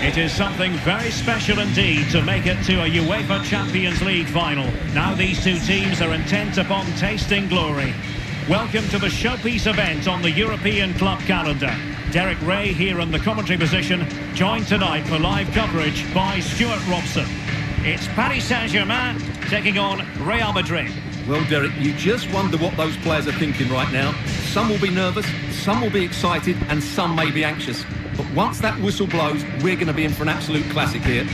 It is something very special indeed to make it to a UEFA Champions League final. Now these two teams are intent upon tasting glory. Welcome to the showpiece event on the European club calendar. Derek Ray here in the commentary position, joined tonight for live coverage by Stuart Robson. It's Paris Saint-Germain taking on Real Madrid. Well, Derek, you just wonder what those players are thinking right now. Some will be nervous, some will be excited, and some may be anxious. But once that whistle blows, we're going to be in for an absolute classic here.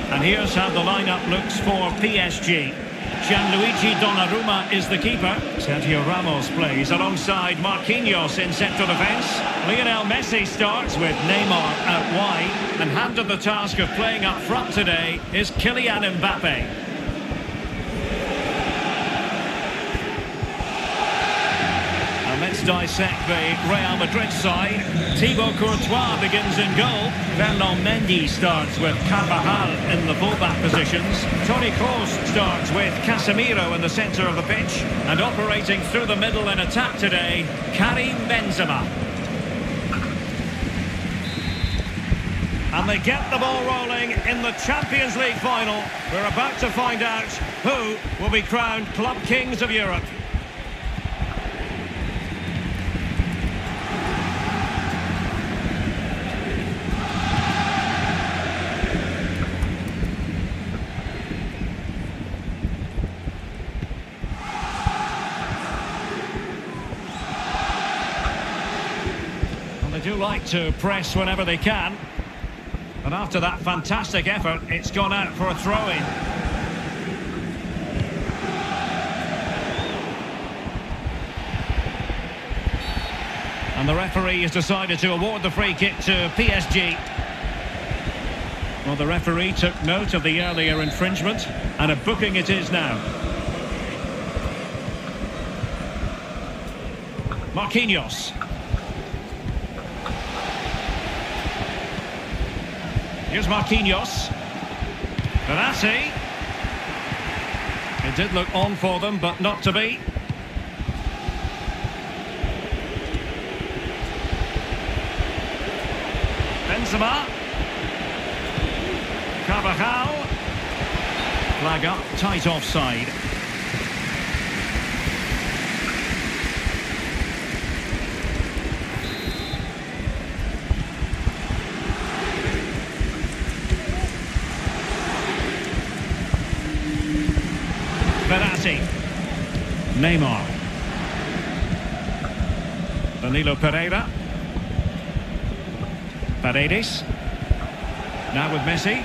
And here's how the lineup looks for PSG. Gianluigi Donnarumma is the keeper. Sergio Ramos plays alongside Marquinhos in central defence. Lionel Messi starts with Neymar out wide. And handed the task of playing up front today is Kylian Mbappe. Let's dissect the Real Madrid side. Thibaut Courtois begins in goal. Fernand Mendy starts with Carvajal in the fullback positions. Toni Kroos starts with Casemiro in the centre of the pitch. And operating through the middle in attack today, Karim Benzema. And they get the ball rolling in the Champions League final. We're about to find out who will be crowned Club Kings of Europe. They do like to press whenever they can. And after that fantastic effort, it's gone out for a throw-in. And the referee has decided to award the free kick to PSG. Well, the referee took note of the earlier infringement, and a booking it is now. Marquinhos. Here's Marquinhos. Verratti. It did look on for them, but not to be. Benzema. Carvajal. Flag up, tight offside. Verratti. Neymar. Danilo Pereira. Paredes. Now with Messi.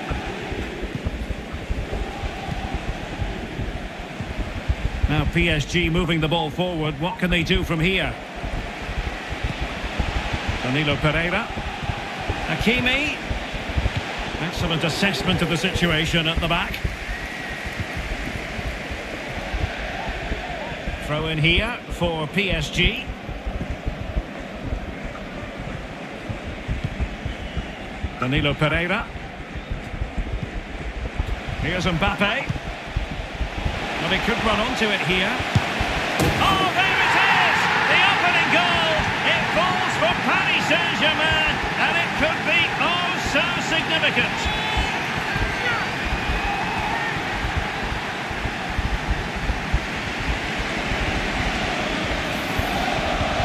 Now PSG moving the ball forward. What can they do from here? Danilo Pereira. Hakimi. Excellent assessment of the situation at the back. Throw in here for PSG. Danilo Pereira. Here's Mbappe. Well, he could run onto it here. Oh, there it is! The opening goal! It falls for Paris Saint-Germain, and it could be oh so significant.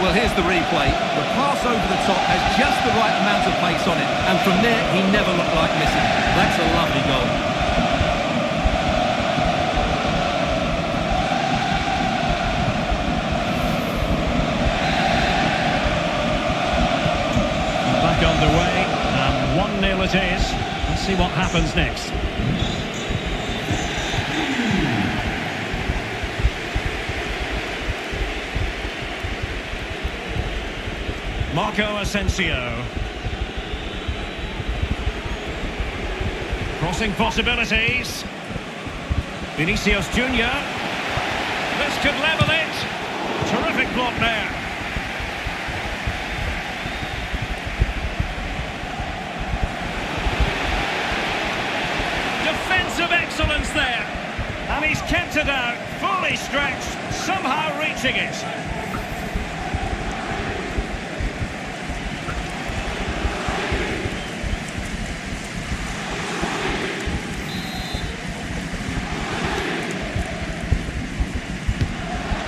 Well, here's the replay. The pass over the top has just the right amount of pace on it, and from there, he never looked like missing. That's a lovely goal. Back underway, and 1-0 it is. Let's see what happens next. Marco Asensio. Crossing possibilities. Vinicius Junior. This could level it. Terrific block there. Defensive excellence there. And he's kept it out, fully stretched, somehow reaching it.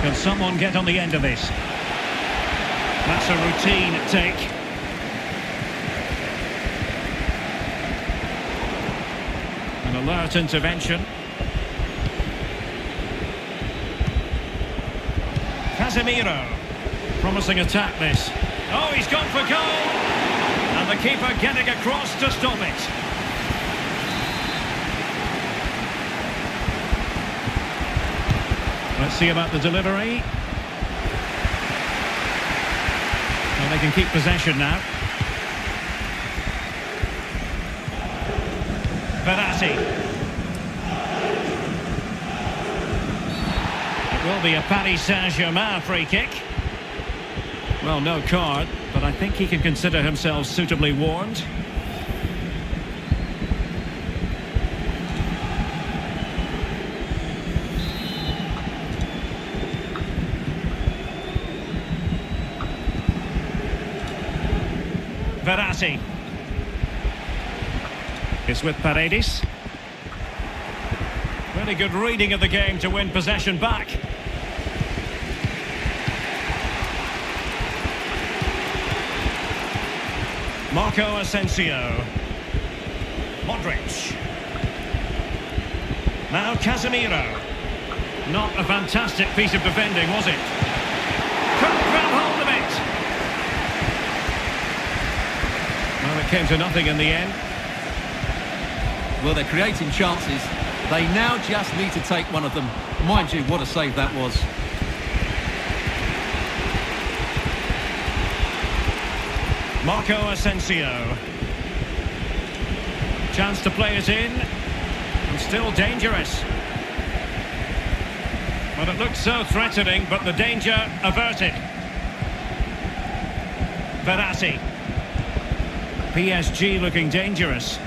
Can someone get on the end of this? That's a routine take. An alert intervention. Casemiro. Promising attack this. Oh, he's gone for goal! And the keeper getting across to stop it. Let's see about the delivery. Well, they can keep possession now. Verratti. It will be a Paris Saint-Germain free kick. Well, no card, but I think he can consider himself suitably warned. Verratti. It's with Paredes. Really good reading of the game to win possession back. Marco Asensio. Modric. Now Casemiro. Not a fantastic piece of defending, was it? Couldn't grab hold of it. Well, it came to nothing in the end. Well, they're creating chances. They now just need to take one of them. Mind you, what a save that was. Marco Asensio. Chance to play it in. And still dangerous. Well, it looked so threatening, but the danger averted. Verratti. PSG looking dangerous.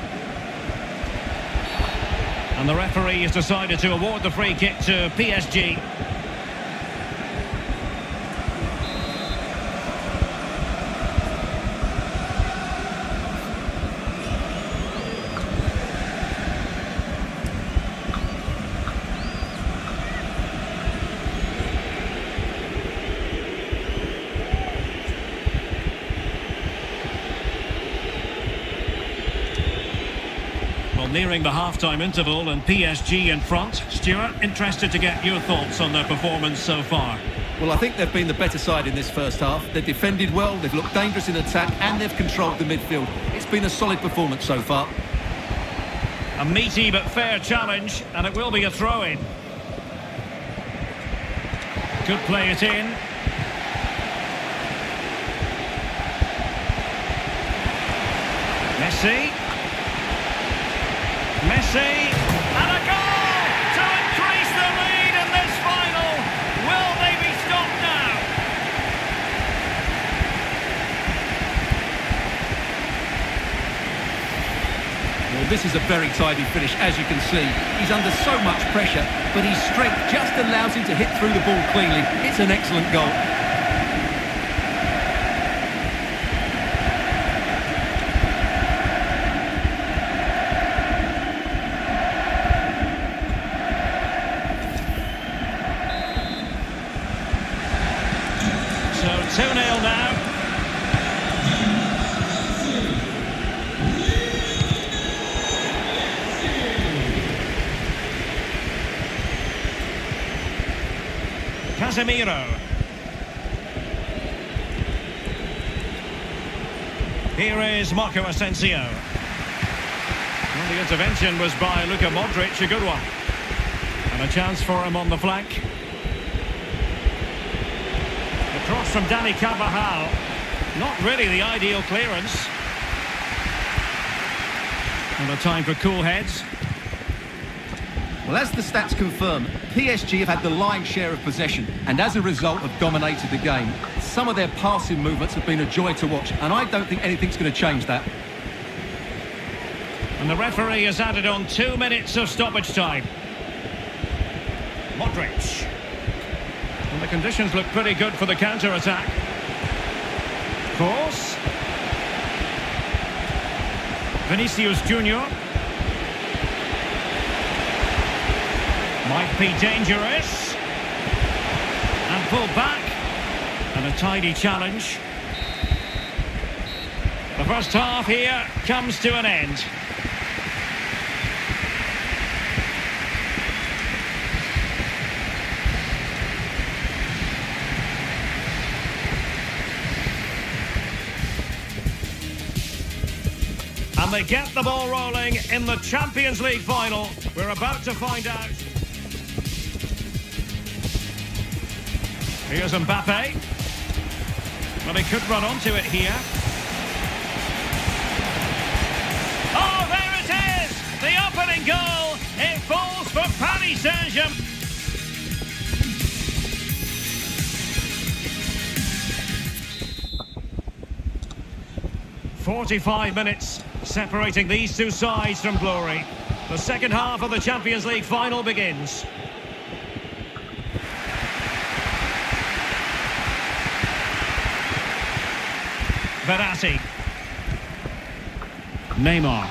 And the referee has decided to award the free kick to PSG. Nearing the half-time interval and PSG in front. Stuart, interested to get your thoughts on their performance so far. Well, I think they've been the better side in this first half. They've defended well, they've looked dangerous in attack, and they've controlled the midfield. It's been a solid performance so far. A meaty but fair challenge, and it will be a throw-in. Could play it in. Messi. Messi, and a goal to increase the lead in this final. Will they be stopped now? Well, this is a very tidy finish, as you can see. He's under so much pressure, but his strength just allows him to hit through the ball cleanly. It's an excellent goal. So 2-0 Casemiro. Here is Marco Asensio. Well, the intervention was by Luka Modric, a good one. And a chance for him on the flank. The cross from Dani Carvajal. Not really the ideal clearance. And a time for cool heads. Well, as the stats confirm, PSG have had the lion's share of possession and as a result have dominated the game. Some of their passing movements have been a joy to watch and I don't think anything's going to change that. And the referee has added on 2 minutes of stoppage time. Modric. And the conditions look pretty good for the counter-attack. Cross. Vinicius Junior. Might be dangerous. And pulled back. And a tidy challenge. The first half here comes to an end. And they get the ball rolling in the Champions League final. We're about to find out. Here's Mbappe. Well, he could run onto it here. Oh, there it is! The opening goal. It falls for Paris Saint-Germain. "45 minutes separating these two sides from glory. The second half of the Champions League final begins. Verratti. Neymar.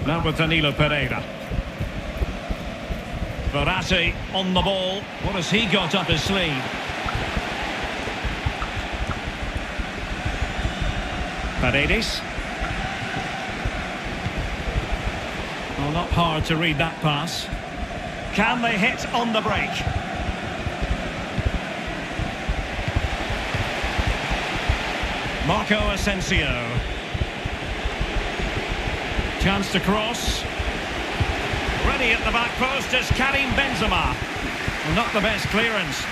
Now with Danilo Pereira. Verratti on the ball. What has he got up his sleeve? Paredes. Well, not hard to read that pass. Can they hit on the break? Marco Asensio. Chance to cross. Ready at the back post is Karim Benzema. Well, not the best clearance.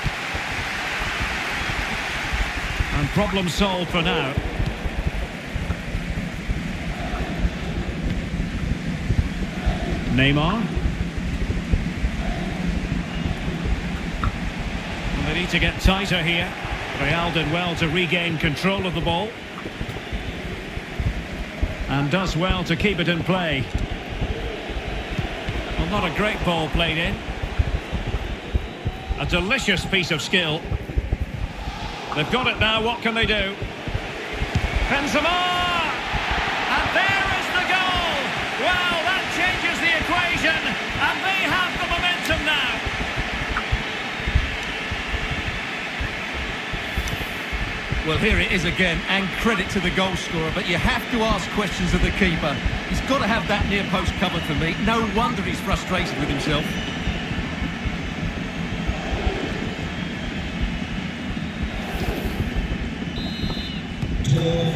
And problem solved for now. Neymar. And they need to get tighter here. Real did well to regain control of the ball. And does well to keep it in play. Well, not a great ball played in. A delicious piece of skill. They've got it now, what can they do? Benzema! And there is the goal! Well, that changes the equation, and they have the momentum now. Well, here it is again, and credit to the goal scorer, but you have to ask questions of the keeper. He's got to have that near post covered for me. No wonder he's frustrated with himself.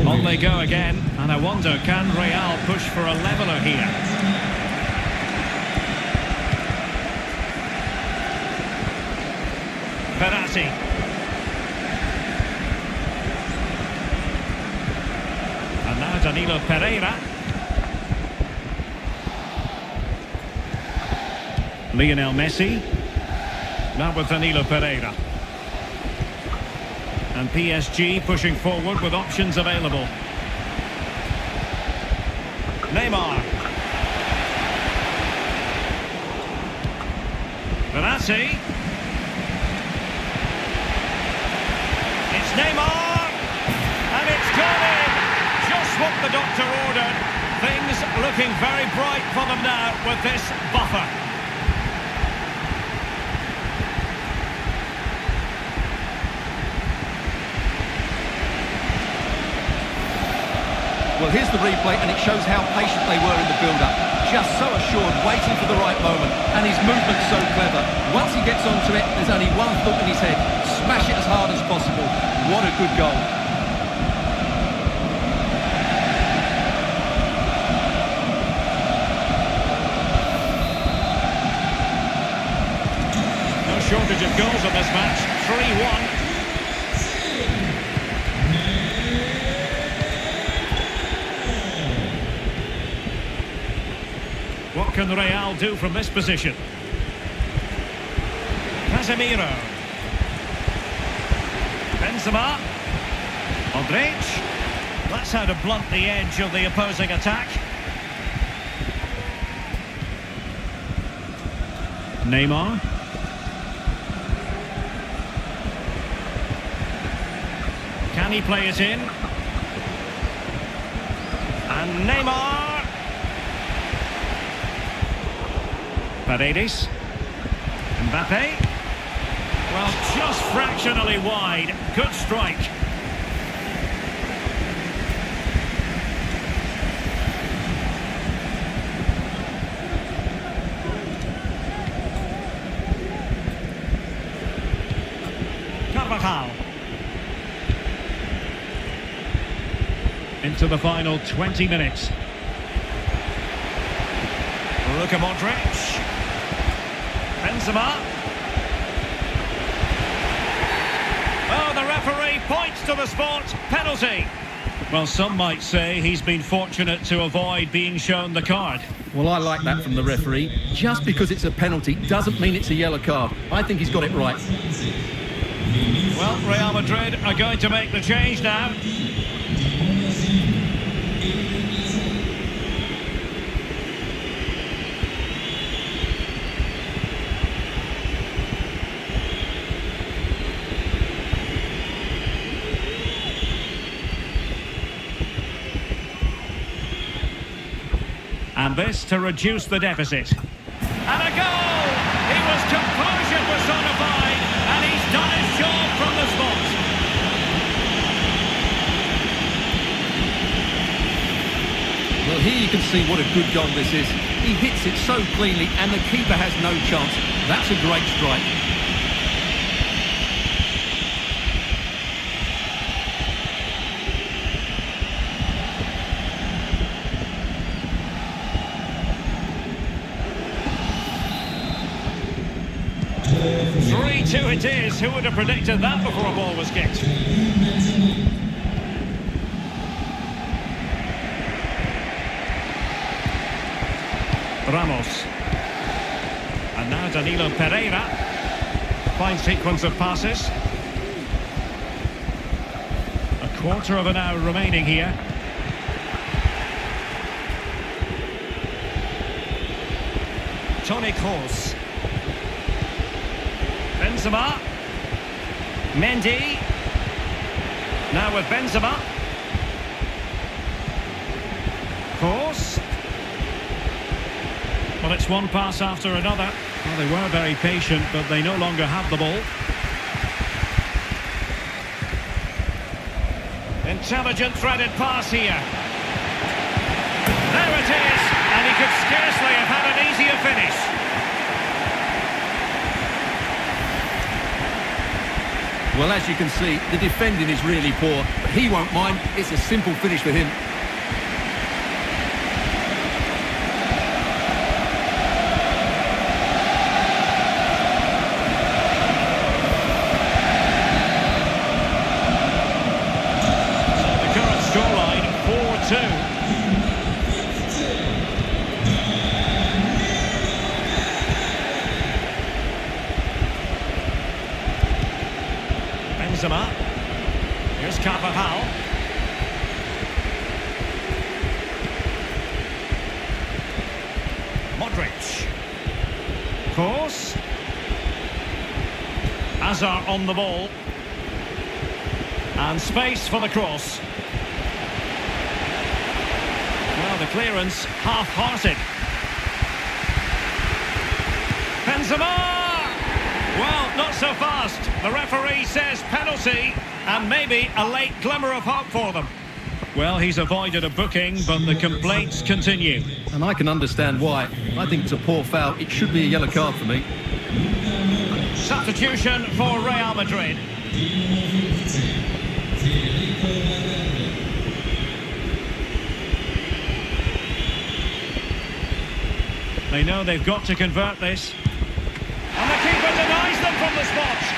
On they go again, and I wonder, can Real push for a leveller here? Verratti. And now Danilo Pereira. Lionel Messi. Now with Danilo Pereira. And PSG pushing forward with options available. Neymar. Verratti. It's Neymar. And it's gone in. Just what the doctor ordered. Things looking very bright for them now with this buffer. Well, here's the replay, and it shows how patient they were in the build-up. just so assured, waiting for the right moment. And his movement's so clever. Once he gets onto it, there's only one thought in his head. Smash it as hard as possible. What a good goal. No shortage of goals in this match. 3-1. What can Real do from this position? Casemiro. Benzema. Modric. That's how to blunt the edge of the opposing attack. Neymar. Can he play it in? And Neymar. Paredes. Mbappe. Well, just fractionally wide. Good strike. Carvajal. Into the final 20 minutes. Luka Modric. Benzema. Oh, the referee points to the spot. Penalty. Well, some might say he's been fortunate to avoid being shown the card. Well, I like that from the referee. Just because it's a penalty doesn't mean it's a yellow card. I think he's got it right. Well, Real Madrid are going to make the change now. And this to reduce the deficit. And a goal! He was composure personified, and he's done his job from the spot. Well, here you can see what a good goal this is. He hits it so cleanly, and the keeper has no chance. That's a great strike. It is. Who would have predicted that before a ball was kicked? Ramos. And now Danilo Pereira. Fine sequence of passes. A quarter of an hour remaining here. Toni Kroos. Benzema. Mendy. Now with Benzema. Kroos. Well, it's one pass after another. Well, they were very patient, but they no longer have the ball. Intelligent threaded pass here. There it is, and he could scarcely have had an easier finish. Well, as you can see, the defending is really poor, but he won't mind. It's a simple finish for him. So the current scoreline, 4-2. Benzema. Here's Carvajal. Modric. Kroos. Hazard on the ball. And space for the cross. Well, the clearance half-hearted. Benzema! Well, not so fast. The referee says penalty, and maybe a late glimmer of hope for them. Well, he's avoided a booking, but the complaints continue. And I can understand why. I think it's a poor foul. It should be a yellow card for me. Substitution for Real Madrid. They know they've got to convert this. And the keeper denies them from the spot.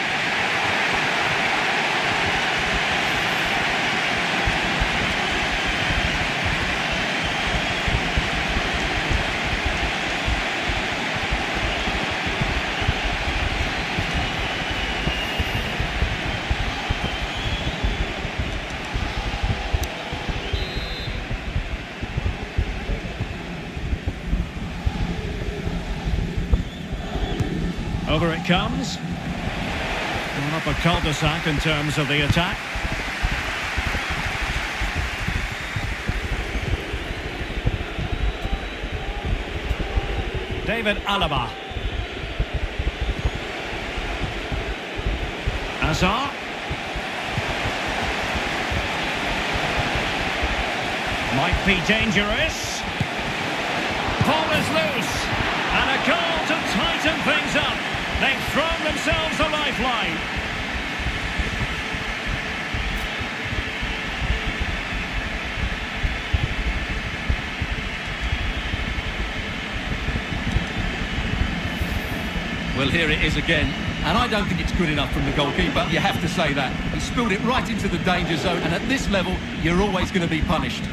Over it comes. Going up a cul-de-sac in terms of the attack. David Alaba. Hazard. Might be dangerous. Ball is loose. And a goal to tighten things up. They've thrown themselves a lifeline. Well, here it is again. And I don't think it's good enough from the goalkeeper. You have to say that. He spilled it right into the danger zone. And at this level, you're always going to be punished.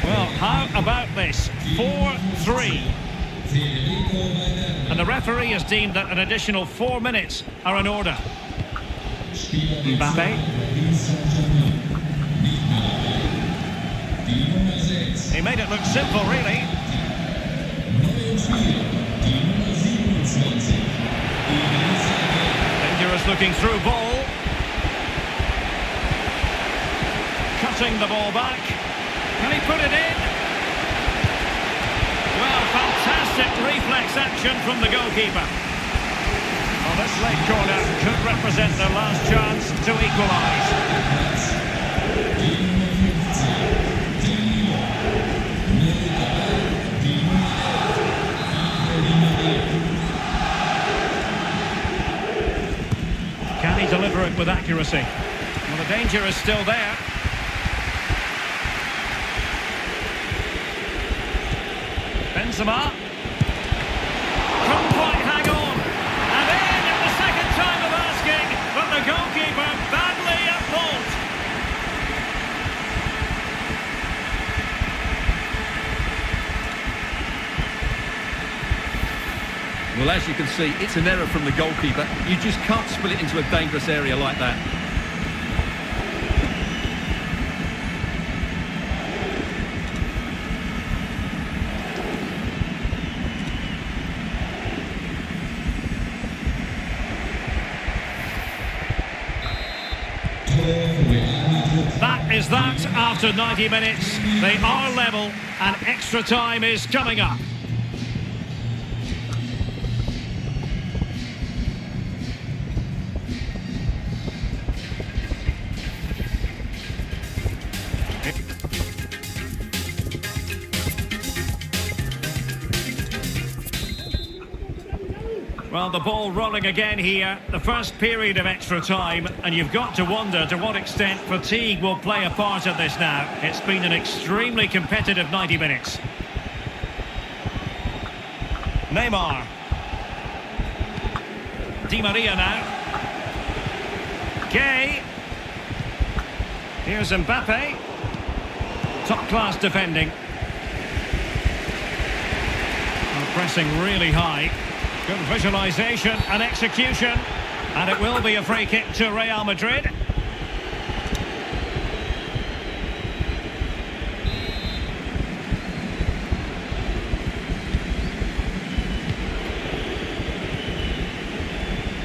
Well, how about this? 4-3. And the referee has deemed that an additional 4 minutes are in order. Mbappe. He made it look simple, really. Dangerous looking through ball. Cutting the ball back. Can he put it in? Well, fantastic reflex action from the goalkeeper. Well, this late corner could represent their last chance to equalise. Can he deliver it with accuracy? Well, the danger is still there. Benzema. Couldn't quite hang on. And in at the second time of asking, but the goalkeeper badly at fault. Well, as you can see, it's an error from the goalkeeper. You just can't spill it into a dangerous area like that. That is that after 90 minutes. They are level and extra time is coming up. Well, the ball rolling again here, the first period of extra time, and you've got to wonder to what extent fatigue will play a part in this now. It's been an extremely competitive 90 minutes. Neymar. Di Maria now. Gay. Here's Mbappe. Top-class defending. Well, pressing really high. Good visualisation and execution. And it will be a free kick to Real Madrid.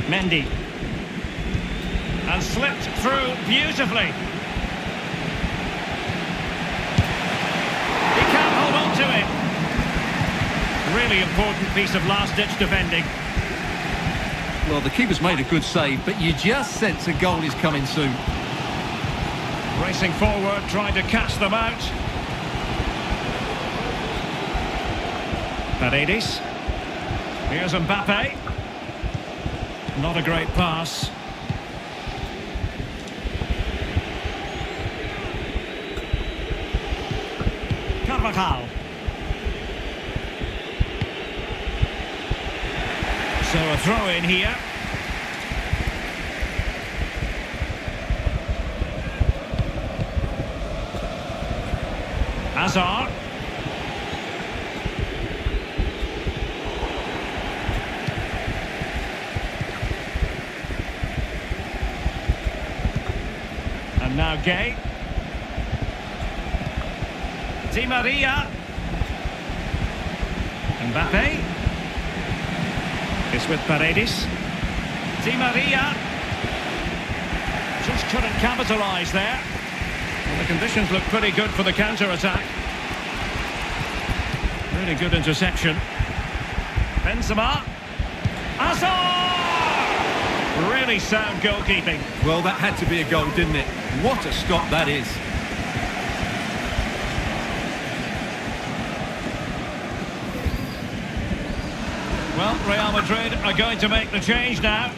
Mendy. And slipped through beautifully. He can't hold on to it. Really important piece of last-ditch defending. Well, the keeper's made a good save, but you just sense a goal is coming soon. Racing forward, trying to catch them out. Paredes. Here's Mbappe. Not a great pass. Carvajal. So a throw in here. Hazard. And now Gay. Di Maria. Mbappe. It's with Paredes. Di Maria. Just couldn't capitalise there. Well, the conditions look pretty good for the counter-attack. Really good interception. Benzema. Hazard! Really sound goalkeeping. Well, that had to be a goal, didn't it? What a stop that is. Well, Real Madrid are going to make the change now.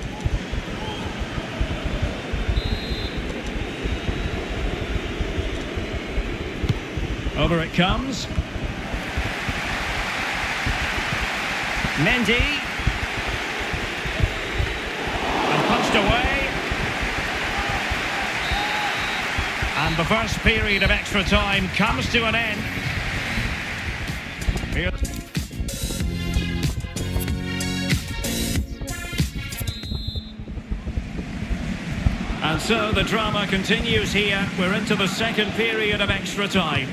Over it comes. Mendy. And punched away. And the first period of extra time comes to an end. Here. And so the drama continues here. We're into the second period of extra time.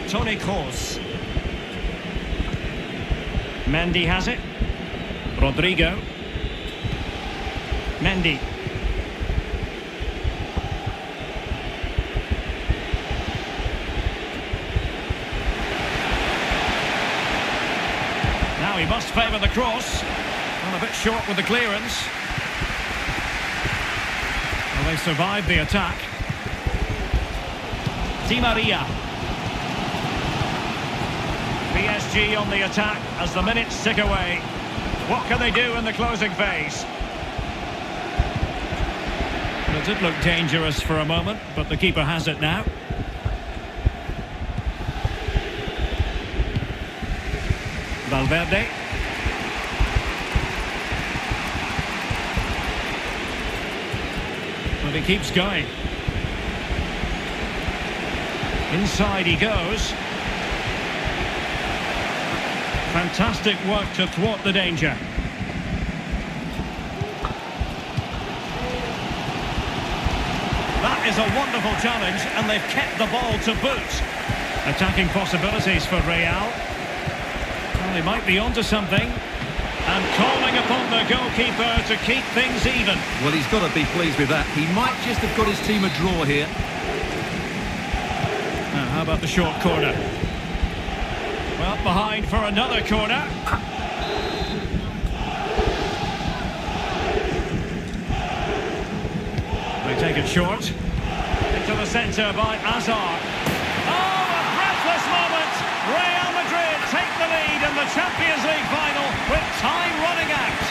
Toni Kroos. Mendy has it. Rodrigo. Mendy. Now he must favour the cross. Well, a bit short with the clearance. Well, they survived the attack. Di Maria. PSG on the attack as the minutes tick away. What can they do in the closing phase? Well, it did look dangerous for a moment, but the keeper has it now. Valverde. But he keeps going. Inside he goes. Fantastic work to thwart the danger. That is a wonderful challenge, and they've kept the ball to boot. Attacking possibilities for Real. Well, they might be onto something. And calling upon the goalkeeper to keep things even. Well, he's got to be pleased with that. He might just have got his team a draw here. Now, how about the short corner? Well, behind for another corner. They take it short. Into the centre by Hazard. Oh, a breathless moment! Real Madrid take the lead in the Champions League final with time running out.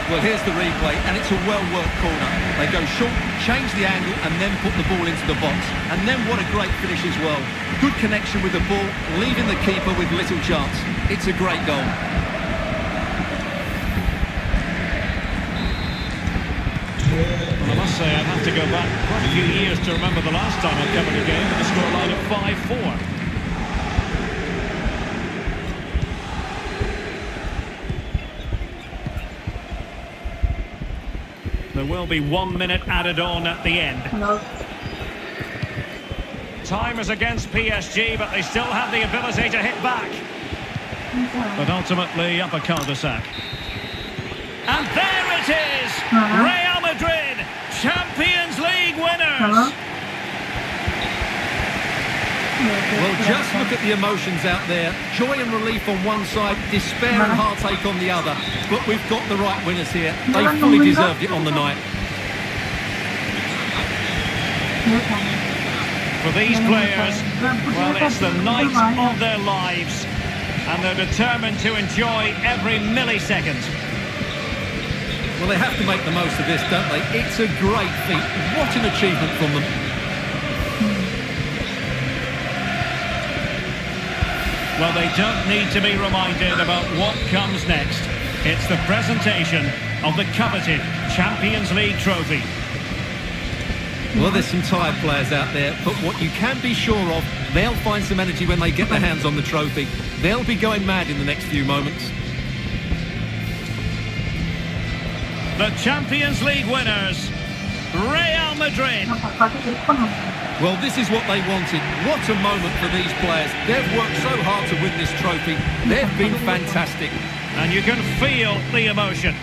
Well, here's the replay, and it's a well-worked corner. They go short, change the angle, and then put the ball into the box. And then what a great finish as well. Good connection with the ball, leaving the keeper with little chance. It's a great goal. Well, I must say, I'd have to go back quite a few years to remember the last time I covered a game with a scoreline of 5-4. There will be 1 minute added on at the end. Hello. Time is against PSG, but they still have the ability to hit back. But ultimately, up a cul-de-sac. And there it is! Real Madrid, Champions League winners! Well, just look at the emotions out there. Joy and relief on one side, despair and heartache on the other. But we've got the right winners here. They fully deserved it on the night. For these players, well, it's the night of their lives. And they're determined to enjoy every millisecond. Well, they have to make the most of this, don't they? It's a great feat. What an achievement from them. Well, they don't need to be reminded about what comes next. It's the presentation of the coveted Champions League trophy. Well, there's some tired players out there, but what you can be sure of, they'll find some energy when they get their hands on the trophy. They'll be going mad in the next few moments. The Champions League winners, Real Madrid. Well, this is what they wanted. What a moment for these players. They've worked so hard to win this trophy. They've been fantastic. And you can feel the emotion.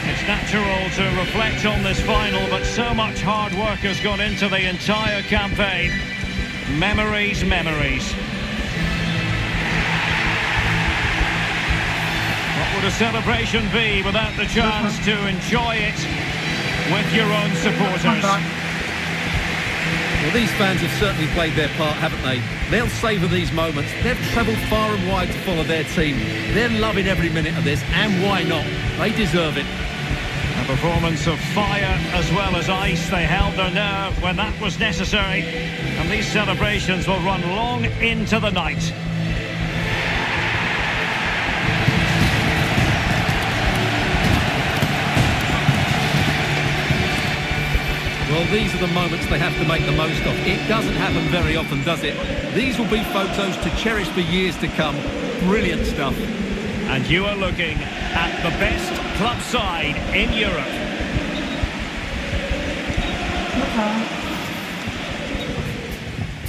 It's natural to reflect on this final, but so much hard work has gone into the entire campaign. Memories, memories. What would a celebration be without the chance to enjoy it with your own supporters? Well, these fans have certainly played their part, haven't they? They'll savour these moments. They've travelled far and wide to follow their team. They're loving every minute of this, and why not? They deserve it. A performance of fire as well as ice. They held their nerve when that was necessary. And these celebrations will run long into the night. Well, these are the moments they have to make the most of. It doesn't happen very often, does it? These will be photos to cherish for years to come. Brilliant stuff. And you are looking at the best club side in Europe.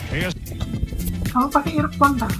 Here's Kamu pakai earphone tak?